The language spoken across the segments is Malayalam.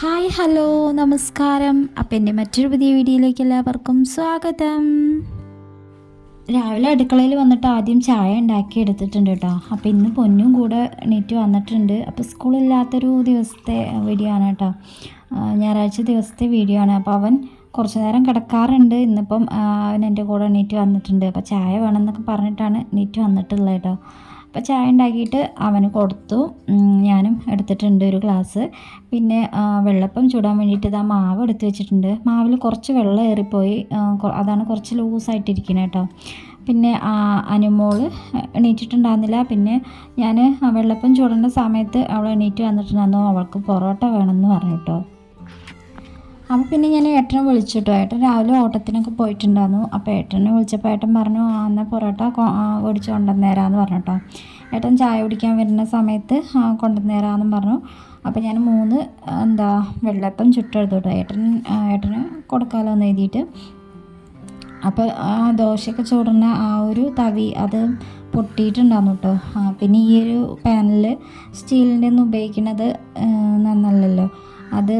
ഹായ് ഹലോ നമസ്കാരം. അപ്പം എൻ്റെ മറ്റൊരു പുതിയ വീഡിയോയിലേക്ക് എല്ലാവർക്കും സ്വാഗതം. രാവിലെ അടുക്കളയിൽ വന്നിട്ട് ആദ്യം ചായ ഉണ്ടാക്കി എടുത്തിട്ടുണ്ട് കേട്ടോ. അപ്പോൾ ഇന്ന് പൊന്നും കൂടെ എണീറ്റ് വന്നിട്ടുണ്ട്. അപ്പോൾ സ്കൂളില്ലാത്തൊരു ദിവസത്തെ വീഡിയോ ആണ് കേട്ടോ, ഞായറാഴ്ച ദിവസത്തെ വീഡിയോ ആണ്. അപ്പോൾ അവൻ കുറച്ച് നേരം കിടക്കാറുണ്ട്. ഇന്നിപ്പം അവൻ എൻ്റെ കൂടെ എണീറ്റ് വന്നിട്ടുണ്ട്. അപ്പോൾ ചായ വേണമെന്നൊക്കെ പറഞ്ഞിട്ടാണ് എണീറ്റ് വന്നിട്ടുള്ളത് കേട്ടോ. അപ്പോൾ ചായ ഉണ്ടാക്കിയിട്ട് അവന് കൊടുത്തു. ഞാനും എടുത്തിട്ടുണ്ട് ഒരു ഗ്ലാസ്. പിന്നെ വെള്ളപ്പം ചൂടാൻ വേണ്ടിയിട്ട് ഇതാ മാവ് എടുത്ത് വെച്ചിട്ടുണ്ട്. മാവിൽ കുറച്ച് വെള്ളം ഏറിപ്പോയി, അതാണ് കുറച്ച് ലൂസായിട്ടിരിക്കുന്നത് കേട്ടോ. പിന്നെ അനുമോള് എണീറ്റിട്ടുണ്ടായിരുന്നില്ല. പിന്നെ ഞാൻ വെള്ളപ്പം ചൂടേണ്ട സമയത്ത് അവൾ എണീറ്റ് വന്നിട്ടുണ്ടായിരുന്നു. അവൾക്ക് പൊറോട്ട വേണമെന്ന് പറഞ്ഞു കേട്ടോ. അപ്പോൾ പിന്നെ ഞാൻ ഏട്ടനെ വിളിച്ചു കേട്ടോ. ഏട്ടൻ രാവിലെ ഓട്ടത്തിനൊക്കെ പോയിട്ടുണ്ടായിരുന്നു. അപ്പോൾ ഏട്ടനെ വിളിച്ചപ്പോൾ ഏട്ടൻ പറഞ്ഞു എന്നാൽ പൊറോട്ട ഓടിച്ച് കൊണ്ടുവന്നേരാമെന്ന് പറഞ്ഞു കേട്ടോ. ഏട്ടൻ ചായ കുടിക്കാൻ വരുന്ന സമയത്ത് കൊണ്ടുവന്നേരാമെന്നും പറഞ്ഞു. അപ്പോൾ ഞാൻ 3 വെള്ളപ്പം ചുട്ടെടുത്തു കേട്ടോ. ഏട്ടന് കൊടുക്കാമല്ലോ എന്ന് എഴുതിയിട്ട്. അപ്പോൾ ദോശയൊക്കെ ചൂടുന്ന ഒരു തവി അത് പൊട്ടിയിട്ടുണ്ടായിരുന്നു കേട്ടോ. പിന്നെ ഈ ഒരു പാനിൽ സ്റ്റീലിൻ്റെ ഒന്നും ഉപയോഗിക്കുന്നത് നന്നല്ലല്ലോ, അത്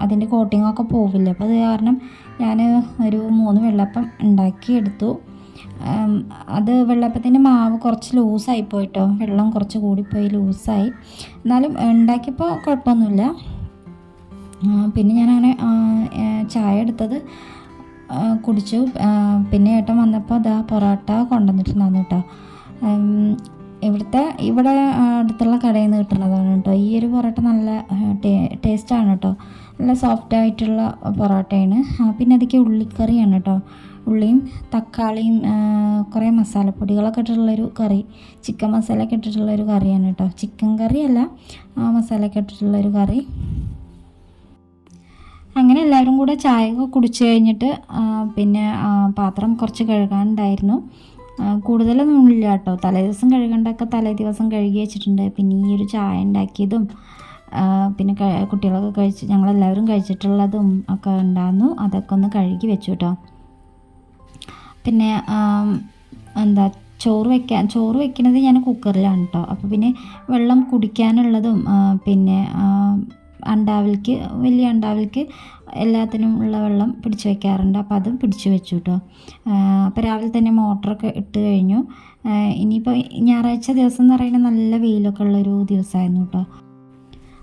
അതിൻ്റെ കോട്ടിങ്ങൊക്കെ പോവില്ല. അപ്പോൾ അത് കാരണം ഞാൻ ഒരു 3 വെള്ളപ്പം ഉണ്ടാക്കിയെടുത്തു. അത് വെള്ളപ്പത്തിൻ്റെ മാവ് കുറച്ച് ലൂസായി പോയിട്ടോ, വെള്ളം കുറച്ച് കൂടിപ്പോയി, ലൂസായി. എന്നാലും ഉണ്ടാക്കിയപ്പോൾ കുഴപ്പമൊന്നുമില്ല. പിന്നെ ഞാനങ്ങനെ ചായ എടുത്തത് കുടിച്ചു. പിന്നെ ഏട്ടൻ വന്നപ്പോൾ അതാ പൊറോട്ട കൊണ്ടുവന്നിട്ടുണ്ടായിരുന്നു കേട്ടോ. ഇവിടെ അടുത്തുള്ള കടയിൽ നിന്ന് കിട്ടുന്നതാണ് കേട്ടോ. ഈ ഒരു പൊറോട്ട നല്ല ടേസ്റ്റാണ് കേട്ടോ, നല്ല സോഫ്റ്റ് ആയിട്ടുള്ള പൊറോട്ടയാണ്. പിന്നെ അതൊക്കെ ഉള്ളിക്കറിയാണ് കേട്ടോ. ഉള്ളിയും തക്കാളിയും കുറേ മസാലപ്പൊടികളൊക്കെ ഇട്ടിട്ടുള്ളൊരു കറി, ചിക്കൻ മസാലയൊക്കെ ഇട്ടിട്ടുള്ളൊരു കറിയാണ് കേട്ടോ. ചിക്കൻ കറിയല്ല, മസാലയൊക്കെ ഇട്ടിട്ടുള്ളൊരു കറി. അങ്ങനെ എല്ലാവരും കൂടെ ചായയൊക്കെ കുടിച്ച് കഴിഞ്ഞിട്ട് പിന്നെ പാത്രം കുറച്ച് കഴുകാനുണ്ടായിരുന്നു. കൂടുതലൊന്നും ഇല്ല കേട്ടോ. തലേദിവസം കഴുകേണ്ടതൊക്കെ തലേദിവസം കഴുകി വെച്ചിട്ടുണ്ട്. പിന്നെ ഈ ഒരു ചായ ഉണ്ടാക്കിയതും പിന്നെ കുട്ടികളൊക്കെ ഞങ്ങളെല്ലാവരും കഴിച്ചിട്ടുള്ളതും ഒക്കെ ഉണ്ടായിരുന്നു. അതൊക്കെ ഒന്ന് കഴുകി വെച്ചു കേട്ടോ. പിന്നെ ചോറ് വെക്കുന്നത് ഞാൻ കുക്കറിലാണ് കേട്ടോ. അപ്പോൾ പിന്നെ വെള്ളം കുടിക്കാനുള്ളതും പിന്നെ വലിയ അണ്ടാവിലേക്ക് എല്ലാത്തിനും ഉള്ള വെള്ളം പിടിച്ച് വെക്കാറുണ്ട്. അപ്പോൾ അതും പിടിച്ച് വെച്ചു കേട്ടോ. അപ്പോൾ രാവിലെ തന്നെ മോട്ടറൊക്കെ ഇട്ട് കഴിഞ്ഞു. ഇനിയിപ്പോൾ ഞായറാഴ്ച ദിവസം എന്ന് പറയുന്നത് നല്ല വെയിലൊക്കെ ഉള്ളൊരു ദിവസമായിരുന്നു കേട്ടോ.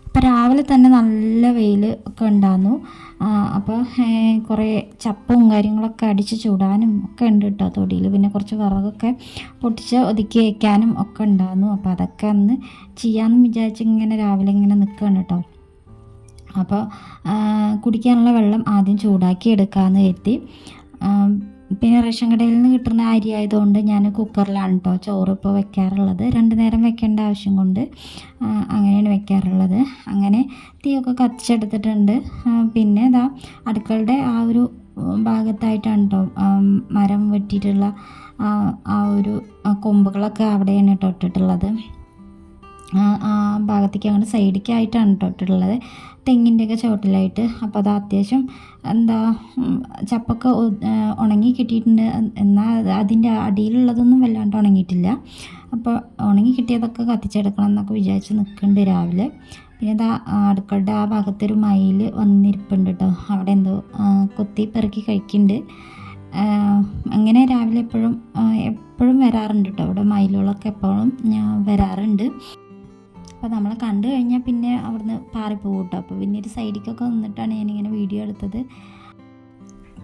അപ്പോൾ രാവിലെ തന്നെ നല്ല വെയിൽ ഒക്കെ ഉണ്ടായിരുന്നു. അപ്പോൾ കുറേ ചപ്പും കാര്യങ്ങളൊക്കെ അടിച്ച് ചൂടാനും ഒക്കെ ഉണ്ട് കേട്ടോ തൊടിയിൽ. പിന്നെ കുറച്ച് വിറകൊക്കെ പൊട്ടിച്ച് ഒതുക്കി വയ്ക്കാനും ഒക്കെ ഉണ്ടായിരുന്നു. അപ്പോൾ അതൊക്കെ അന്ന് ചെയ്യാമെന്ന് വിചാരിച്ച് ഇങ്ങനെ രാവിലെ ഇങ്ങനെ നിൽക്കുകയാണ് കേട്ടോ. അപ്പോൾ കുടിക്കാനുള്ള വെള്ളം ആദ്യം ചൂടാക്കി എടുക്കാമെന്ന് കരുതി. പിന്നെ റേഷൻ കടയിൽ നിന്ന് കിട്ടുന്ന അരി ആയതുകൊണ്ട് ഞാൻ കുക്കറിലാണ് കേട്ടോ ചോറ് ഇപ്പോൾ വെക്കാറുള്ളത്. 2 നേരം വെക്കേണ്ട ആവശ്യം കൊണ്ട് അങ്ങനെയാണ് വെക്കാറുള്ളത്. അങ്ങനെ തീയൊക്കെ കത്തിച്ചെടുത്തിട്ടുണ്ട്. പിന്നെ ഇതാ അടുക്കളുടെ ആ ഒരു ഭാഗത്തായിട്ടാണ് കേട്ടോ മരം വെട്ടിയിട്ടുള്ള ആ ഒരു കൊമ്പുകളൊക്കെ അവിടെയാണ് കേട്ടോ ഇട്ടിട്ടുള്ളത്. ആ ഭാഗത്തേക്ക് അങ്ങോട്ട് സൈഡിലേക്കായിട്ടാണ് ഇട്ടിട്ടുള്ളത്, തെങ്ങിൻ്റെയൊക്കെ ചുവട്ടിലായിട്ട്. അപ്പോൾ അത് അത്യാവശ്യം ചപ്പൊക്കെ ഉണങ്ങി കിട്ടിയിട്ടുണ്ട്. എന്നാൽ അതിൻ്റെ അടിയിലുള്ളതൊന്നും വല്ലാണ്ട് ഉണങ്ങിയിട്ടില്ല. അപ്പോൾ ഉണങ്ങി കിട്ടിയതൊക്കെ കത്തിച്ചെടുക്കണം എന്നൊക്കെ വിചാരിച്ച് നിൽക്കുന്നുണ്ട് രാവിലെ. പിന്നെ ഇതാ അടുക്കളുടെ ആ ഭാഗത്തൊരു മയിൽ വന്നിരിപ്പുണ്ട് കേട്ടോ. അവിടെ എന്തോ കൊത്തി പെറുക്കി കഴിക്കുന്നുണ്ട്. അങ്ങനെ രാവിലെ എപ്പോഴും വരാറുണ്ട് കേട്ടോ. അവിടെ മയിലുകളൊക്കെ എപ്പോഴും വരാറുണ്ട്. അപ്പോൾ നമ്മളെ കണ്ടു കഴിഞ്ഞാൽ പിന്നെ അവിടുന്ന് പാറിപ്പോകും കേട്ടോ. അപ്പോൾ പിന്നെ ഒരു സൈഡിലേക്കൊക്കെ നിന്നിട്ടാണ് ഞാനിങ്ങനെ വീഡിയോ എടുത്തത്.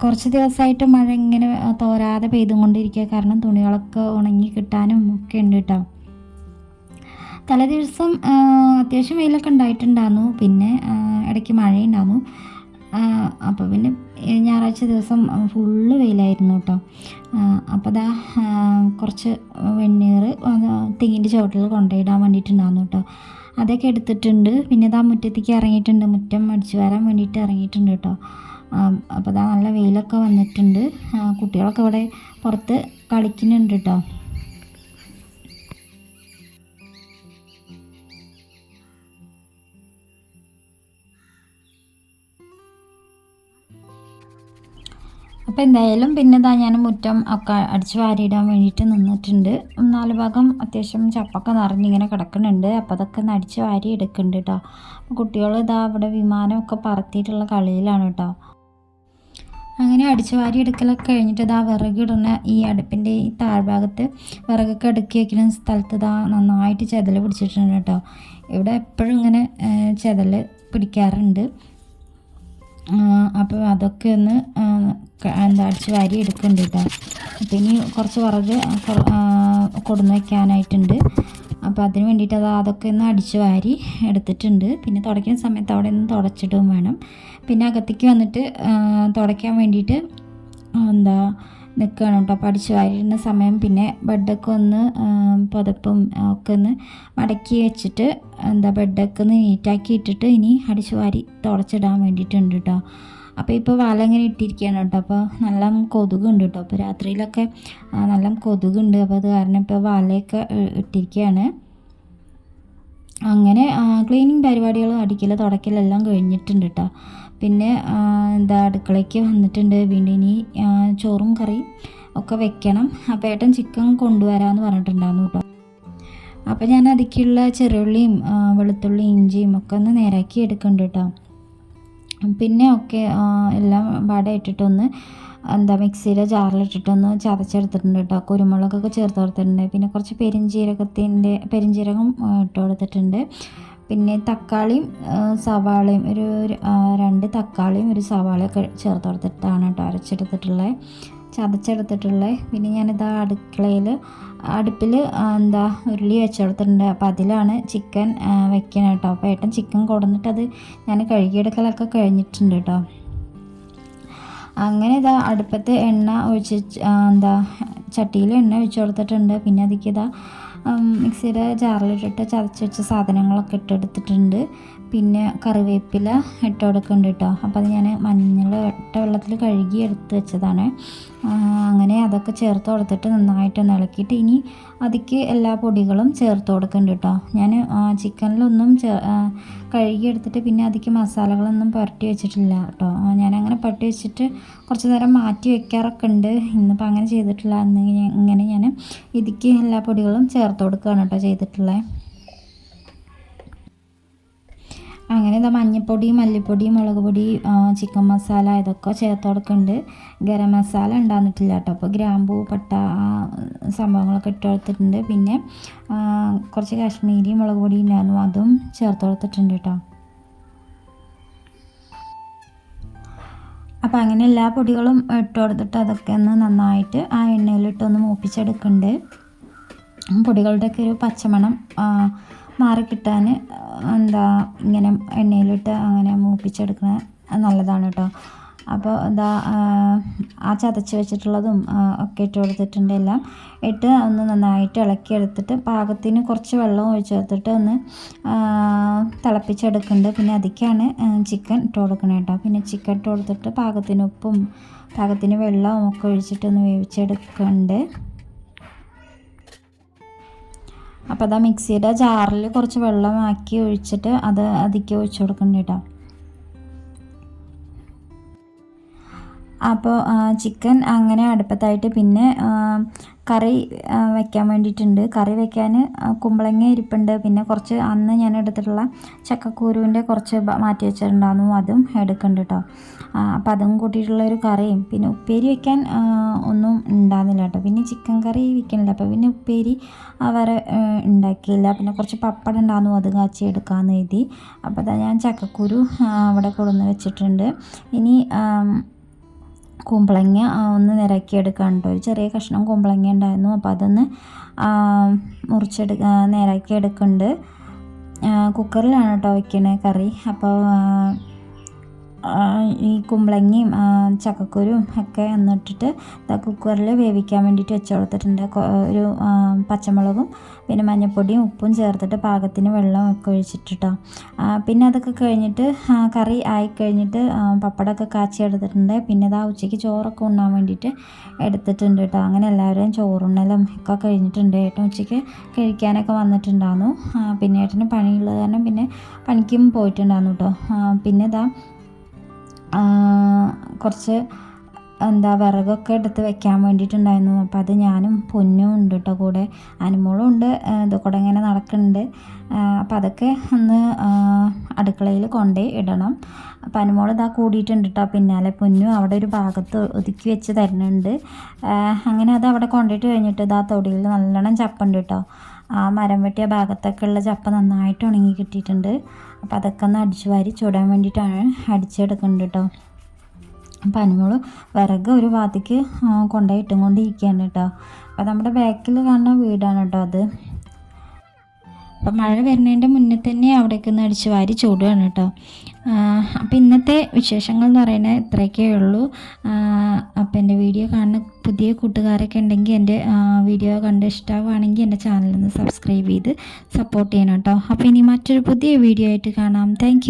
കുറച്ച് ദിവസമായിട്ട് മഴ ഇങ്ങനെ തോരാതെ പെയ്തും കൊണ്ടിരിക്കുക, കാരണം തുണികളൊക്കെ ഉണങ്ങി കിട്ടാനും ഒക്കെ ഉണ്ട് കേട്ടോ. തലേ ദിവസം അത്യാവശ്യം വെയിലൊക്കെ ഉണ്ടായിട്ടുണ്ടായിരുന്നു. പിന്നെ ഇടയ്ക്ക് മഴയുണ്ടായിരുന്നു. അപ്പോൾ പിന്നെ ഞായറാഴ്ച ദിവസം ഫുള്ള് വെയിലായിരുന്നു കേട്ടോ. അപ്പോൾ അതാ കുറച്ച് വെണ്ണീർ തെങ്ങിൻ്റെ ചുവട്ടിൽ കൊണ്ടുപോയിടാൻ വേണ്ടിയിട്ടുണ്ടായിരുന്നു കേട്ടോ. അതൊക്കെ എടുത്തിട്ടുണ്ട്. പിന്നെ ഇതാ മുറ്റത്തേക്ക് ഇറങ്ങിയിട്ടുണ്ട്, മുറ്റം അടിച്ചു വരാൻ വേണ്ടിയിട്ട് ഇറങ്ങിയിട്ടുണ്ട് കേട്ടോ. അപ്പോൾ അതാ നല്ല വെയിലൊക്കെ വന്നിട്ടുണ്ട്. കുട്ടികളൊക്കെ ഇവിടെ പുറത്ത് കളിക്കുന്നുണ്ട് കേട്ടോ. അപ്പോൾ എന്തായാലും പിന്നെ ഇതാ ഞാൻ മുറ്റം ഒക്കെ അടിച്ച് വാരിയിടാൻ വേണ്ടിയിട്ട് നിന്നിട്ടുണ്ട്. 4 ഭാഗം അത്യാവശ്യം ചപ്പൊക്കെ നിറഞ്ഞിങ്ങനെ കിടക്കുന്നുണ്ട്. അപ്പോൾ അതൊക്കെ ഒന്ന് അടിച്ച് വാരി എടുക്കുന്നുണ്ട് കേട്ടോ. കുട്ടികൾ ഇതാ ഇവിടെ വിമാനമൊക്കെ പറത്തിയിട്ടുള്ള കളിയിലാണ് കേട്ടോ. അങ്ങനെ അടിച്ച് വാരി എടുക്കലൊക്കെ കഴിഞ്ഞിട്ട് ഇതാ വിറകിടുന്ന ഈ അടുപ്പിൻ്റെ ഈ താഴ്ഭാഗത്ത് വിറകൊക്കെ അടുക്കി വയ്ക്കുന്ന സ്ഥലത്ത് ഇതാ നന്നായിട്ട് ചെതൽ പിടിച്ചിട്ടുണ്ട് കേട്ടോ. ഇവിടെ എപ്പോഴും ഇങ്ങനെ ചെതൽ പിടിക്കാറുണ്ട്. അപ്പോൾ അതൊക്കെ ഒന്ന് അടിച്ച് വാരി എടുക്കുന്നുണ്ട് കേട്ടോ. അപ്പോൾ ഇനി കുറച്ച് വിറക് കൊടുന്ന് വയ്ക്കാനായിട്ടുണ്ട്. അപ്പോൾ അതിന് വേണ്ടിയിട്ട് അതൊക്കെ ഒന്ന് അടിച്ച് വാരി എടുത്തിട്ടുണ്ട്. പിന്നെ തുടയ്ക്കുന്ന സമയത്ത് അവിടെ ഒന്ന് തുടച്ചിടുകയും വേണം. പിന്നെ അകത്തേക്ക് വന്നിട്ട് തുടയ്ക്കാൻ വേണ്ടിയിട്ട് നിൽക്കുകയാണ് കേട്ടോ. അപ്പോൾ അടിച്ച് വാരിടുന്ന സമയം പിന്നെ ബെഡൊക്കെ ഒന്ന് പുതപ്പും ഒക്കെ ഒന്ന് മടക്കി വെച്ചിട്ട് ബെഡൊക്കെ ഒന്ന് നീറ്റാക്കി ഇട്ടിട്ട് ഇനി അടിച്ച് വാരി തുടച്ചിടാൻ വേണ്ടിയിട്ടുണ്ട് കേട്ടോ. അപ്പോൾ ഇപ്പോൾ വല ഇങ്ങനെ ഇട്ടിരിക്കുകയാണ് കേട്ടോ. അപ്പോൾ നല്ല കൊതുകുണ്ട് കേട്ടോ. അപ്പോൾ രാത്രിയിലൊക്കെ നല്ല കൊതുകുണ്ട്. അപ്പോൾ അത് കാരണം ഇപ്പോൾ വലയൊക്കെ ഇട്ടിരിക്കുകയാണ്. അങ്ങനെ ക്ലീനിങ് പരിപാടികളും അടിക്കൽ തുടക്കലെല്ലാം കഴിഞ്ഞിട്ടുണ്ട് കേട്ടോ. പിന്നെ അടുക്കളയ്ക്ക് വന്നിട്ടുണ്ട്. വീണ്ടും ഇനി ചോറും കറിയും ഒക്കെ വെക്കണം. അപ്പോൾ ഏട്ടൻ ചിക്കൻ കൊണ്ടുവരാമെന്ന് പറഞ്ഞിട്ടുണ്ടായിരുന്നു കേട്ടോ. അപ്പോൾ ഞാൻ അതിലേക്കുള്ള ചെറുള്ളിയും വെളുത്തുള്ളിയും ഇഞ്ചിയും ഒക്കെ ഒന്ന് നേരാക്കി എടുക്കുന്നുണ്ട് കേട്ടോ. പിന്നെ ഒക്കെ എല്ലാം പാടെ ഇട്ടിട്ടൊന്ന് മിക്സിയിലെ ജാറിലിട്ടിട്ടൊന്ന് ചതച്ചെടുത്തിട്ടുണ്ട് കേട്ടോ. കുരുമുളകൊക്കെ ചേർത്ത് കൊടുത്തിട്ടുണ്ട്. പിന്നെ കുറച്ച് പെരിഞ്ജീരകം ഇട്ട് കൊടുത്തിട്ടുണ്ട്. പിന്നെ തക്കാളിയും സവാളയും ഒരു 2 തക്കാളിയും ഒരു സവാളയൊക്കെ ചേർത്ത് കൊടുത്തിട്ടാണ് കേട്ടോ ചതച്ചെടുത്തിട്ടുള്ളത്. പിന്നെ ഞാനിതാ അടുപ്പിൽ ഉരുളി വെച്ച് കൊടുത്തിട്ടുണ്ട്. അപ്പോൾ അതിലാണ് ചിക്കൻ വെക്കണം കേട്ടോ. അപ്പോൾ ഏട്ടൻ ചിക്കൻ കൊടുന്നിട്ട് അത് ഞാൻ കഴുകിയെടുക്കലൊക്കെ കഴിഞ്ഞിട്ടുണ്ട് കേട്ടോ. അങ്ങനെ ഇതാ അടുപ്പത്ത് എണ്ണ ഒഴിച്ച് ചട്ടിയിൽ എണ്ണ ഒഴിച്ച് കൊടുത്തിട്ടുണ്ട്. പിന്നെ അതിലേക്ക് മിക്സിയുടെ ജാറിലിട്ടിട്ട് ചതച്ച് വെച്ച സാധനങ്ങളൊക്കെ ഇട്ടെടുത്തിട്ടുണ്ട്. പിന്നെ കറിവേപ്പില ഇട്ട് കൊടുക്കുന്നുണ്ട് കേട്ടോ. അപ്പോൾ അത് ഞാൻ മഞ്ഞൾ ഇട്ട വെള്ളത്തിൽ കഴുകി എടുത്ത് വെച്ചതാണ്. അങ്ങനെ അതൊക്കെ ചേർത്ത് കൊടുത്തിട്ട് നന്നായിട്ടൊന്ന് ഇളക്കിയിട്ട് ഇനി അതിലേക്ക് എല്ലാ പൊടികളും ചേർത്ത് കൊടുക്കുന്നുണ്ട് കേട്ടോ. ഞാൻ ചിക്കനിലൊന്നും കഴുകി എടുത്തിട്ട് പിന്നെ അതിലേക്ക് മസാലകളൊന്നും പുരട്ടി വെച്ചിട്ടില്ല കേട്ടോ. ഞാനങ്ങനെ പുരട്ടി വെച്ചിട്ട് കുറച്ച് നേരം മാറ്റി വെക്കാറൊക്കെ ഉണ്ട്. ഇന്നിപ്പോൾ അങ്ങനെ ചെയ്തിട്ടില്ല. ഇങ്ങനെ ഞാൻ ഇതിലേക്ക് എല്ലാ പൊടികളും ചേർത്ത് കൊടുക്കുകയാണ് കേട്ടോ ചെയ്തിട്ടുള്ളത്. അങ്ങനെ മഞ്ഞൾപ്പൊടി, മല്ലിപ്പൊടി, മുളക് പൊടി, ചിക്കൻ മസാല ഇതൊക്കെ ചേർത്ത് കൊടുക്കുന്നുണ്ട്. ഗരം മസാല ഉണ്ടാകുന്നിട്ടില്ല കേട്ടോ. അപ്പോൾ ഗ്രാമ്പൂ, പട്ട സംഭവങ്ങളൊക്കെ ഇട്ട് കൊടുത്തിട്ടുണ്ട്. പിന്നെ കുറച്ച് കാശ്മീരി മുളക് പൊടി ഉണ്ടായിരുന്നു, അതും ചേർത്ത് കൊടുത്തിട്ടുണ്ട് കേട്ടോ. അപ്പോൾ അങ്ങനെ എല്ലാ പൊടികളും ഇട്ട് കൊടുത്തിട്ട് അതൊക്കെ ഒന്ന് നന്നായിട്ട് ആ എണ്ണയിലിട്ടൊന്ന് മൂപ്പിച്ചെടുക്കുന്നുണ്ട്. പൊടികളുടെയൊക്കെ ഒരു പച്ചമണം മാറിക്കിട്ടാൻ ഇങ്ങനെ എണ്ണയിലിട്ട് അങ്ങനെ മൂപ്പിച്ചെടുക്കുന്നത് നല്ലതാണ് കേട്ടോ. അപ്പോൾ ആ ചതച്ച് വെച്ചിട്ടുള്ളതും ഒക്കെ ഇട്ട് കൊടുത്തിട്ടുണ്ട്. എല്ലാം ഇട്ട് ഒന്ന് നന്നായിട്ട് ഇളക്കിയെടുത്തിട്ട് പാകത്തിന് കുറച്ച് വെള്ളം ഒഴിച്ച് ചേർത്തിട്ട് ഒന്ന് തിളപ്പിച്ചെടുക്കുന്നുണ്ട്. പിന്നെ അതിലേക്കാണ് ചിക്കൻ ഇട്ട് കൊടുക്കണം കേട്ടോ. പിന്നെ ചിക്കൻ ഇട്ട് കൊടുത്തിട്ട് പാകത്തിന് ഉപ്പും പാകത്തിന് വെള്ളവും ഒക്കെ ഒഴിച്ചിട്ടൊന്ന് വേവിച്ചെടുക്കുന്നുണ്ട്. അപ്പോൾ മിക്സിയുടെ ജാറിൽ കുറച്ച് വെള്ളമാക്കി ഒഴിച്ചിട്ട് അതിലേക്ക് ഒഴിച്ച് കൊടുക്കുന്നുണ്ട് കേട്ടോ. അപ്പോൾ ചിക്കൻ അങ്ങനെ അടുപ്പത്തായിട്ട് പിന്നെ കറി വയ്ക്കാൻ വേണ്ടിയിട്ടുണ്ട്. കറി വയ്ക്കാൻ കുമ്പളങ്ങ ഇരിപ്പുണ്ട്. പിന്നെ കുറച്ച് അന്ന് ഞാൻ എടുത്തിട്ടുള്ള ചക്കക്കുരുവിൻ്റെ കുറച്ച് മാറ്റി വെച്ചിട്ടുണ്ടായിരുന്നു, അതും എടുക്കുന്നുണ്ട് കേട്ടോ. അപ്പോൾ അതും കൂട്ടിയിട്ടുള്ളൊരു കറിയും പിന്നെ ഉപ്പേരി വയ്ക്കാൻ ഒന്നും ഉണ്ടാകുന്നില്ല കേട്ടോ. പിന്നെ ചിക്കൻ കറി വയ്ക്കണില്ല. അപ്പോൾ പിന്നെ ഉപ്പേരി വേറെ ഉണ്ടാക്കിയില്ല. പിന്നെ കുറച്ച് പപ്പടം ഉണ്ടായിരുന്നു, അത് കാച്ചി എടുക്കാമെന്ന് എഴുതി. അപ്പോൾ ഞാൻ ചക്കക്കുരു അവിടെ കൊണ്ടുവന്ന് വെച്ചിട്ടുണ്ട്. ഇനി കുമ്പളങ്ങ ഒന്ന് നിരക്കിയെടുക്കാൻ കേട്ടോ. ഒരു ചെറിയ കഷ്ണം കുമ്പളങ്ങ ഉണ്ടായിരുന്നു. അപ്പോൾ അതൊന്ന് നേരാക്കി എടുക്കുന്നുണ്ട്. കുക്കറിലാണ് കേട്ടോ വയ്ക്കണേ കറി. അപ്പോൾ ഈ കുമ്പളങ്ങയും ചക്കക്കുരും ഒക്കെ എന്നിട്ടിട്ട് കുക്കറിൽ വേവിക്കാൻ വേണ്ടിയിട്ട് വെച്ച് കൊടുത്തിട്ടുണ്ട്. ഒരു പച്ചമുളകും പിന്നെ മഞ്ഞൾപ്പൊടിയും ഉപ്പും ചേർത്തിട്ട് പാകത്തിന് വെള്ളം ഒക്കെ ഒഴിച്ചിട്ടോ. പിന്നെ അതൊക്കെ കഴിഞ്ഞിട്ട് കറി ആയിക്കഴിഞ്ഞിട്ട് പപ്പടമൊക്കെ കാച്ചി എടുത്തിട്ടുണ്ട്. പിന്നെ ഉച്ചയ്ക്ക് ചോറൊക്കെ ഉണ്ണാൻ വേണ്ടിയിട്ട് എടുത്തിട്ടുണ്ട് കേട്ടോ. അങ്ങനെ എല്ലാവരും ചോറുണ്ണലും ഒക്കെ കഴിഞ്ഞിട്ടുണ്ട്. ഏട്ടൻ ഉച്ചയ്ക്ക് കഴിക്കാനൊക്കെ വന്നിട്ടുണ്ടായിരുന്നു. പിന്നെ ഏട്ടന് പണിയുള്ളത് കാരണം പിന്നെ പണിക്കും പോയിട്ടുണ്ടായിരുന്നു കേട്ടോ. പിന്നെ കുറച്ച് വിറകൊക്കെ എടുത്ത് വെക്കാൻ വേണ്ടിയിട്ടുണ്ടായിരുന്നു. അപ്പോൾ അത് ഞാനും പൊന്നും ഉണ്ട് കേട്ടോ കൂടെ, അനുമോളും ഉണ്ട്, ഇത് കൂടെ ഇങ്ങനെ നടക്കുന്നുണ്ട്. അപ്പോൾ അതൊക്കെ ഒന്ന് അടുക്കളയിൽ കൊണ്ടേ ഇടണം. അപ്പോൾ അനുമോൾ ഇതാ കൂടിയിട്ടുണ്ട് കേട്ടോ പിന്നാലെ. പൊന്നും അവിടെ ഒരു ഭാഗത്ത് ഒതുക്കി വെച്ച് തരുന്നുണ്ട്. അങ്ങനെ അത് അവിടെ കൊണ്ടിട്ട് കഴിഞ്ഞിട്ട് ഇതാ തൊടിയിൽ നല്ലോണം ചപ്പുണ്ട് കേട്ടോ. ആ മരം വെട്ടിയ ഭാഗത്തൊക്കെ ഉള്ള ചപ്പ നന്നായിട്ട് ഉണങ്ങി കിട്ടിയിട്ടുണ്ട്. അപ്പോൾ അതൊക്കെ ഒന്ന് അടിച്ചു വാരി ചൂടാൻ വേണ്ടിയിട്ടാണ് അടിച്ചെടുക്കുന്നുണ്ട് കേട്ടോ. അപ്പം അനുമോൾ വിറക് ഒരു ഭാഗത്തേക്ക് കൊണ്ടുപോയി ഇട്ടുകൊണ്ടിരിക്കുകയാണ് കേട്ടോ. അപ്പോൾ നമ്മുടെ ബാക്കിൽ കാണുന്ന വീടാണ് കേട്ടോ അത്. അപ്പം മഴ വരുന്നതിൻ്റെ മുന്നേ തന്നെ അവിടേക്ക് ഒന്ന് അടിച്ച് വാരി ചൂടുകയാണ് കേട്ടോ. അപ്പം ഇന്നത്തെ വിശേഷങ്ങൾ എന്ന് പറയുന്നത് ഇത്രയൊക്കെ ഉള്ളൂ. അപ്പം എൻ്റെ വീഡിയോ കാണുന്ന പുതിയ കൂട്ടുകാരൊക്കെ ഉണ്ടെങ്കിൽ എൻ്റെ വീഡിയോ കണ്ട് ഇഷ്ടമാവുകയാണെങ്കിൽ എൻ്റെ ചാനലൊന്ന് സബ്സ്ക്രൈബ് ചെയ്ത് സപ്പോർട്ട് ചെയ്യണം കേട്ടോ. അപ്പോൾ ഇനി മറ്റൊരു പുതിയ വീഡിയോ ആയിട്ട് കാണാം. താങ്ക്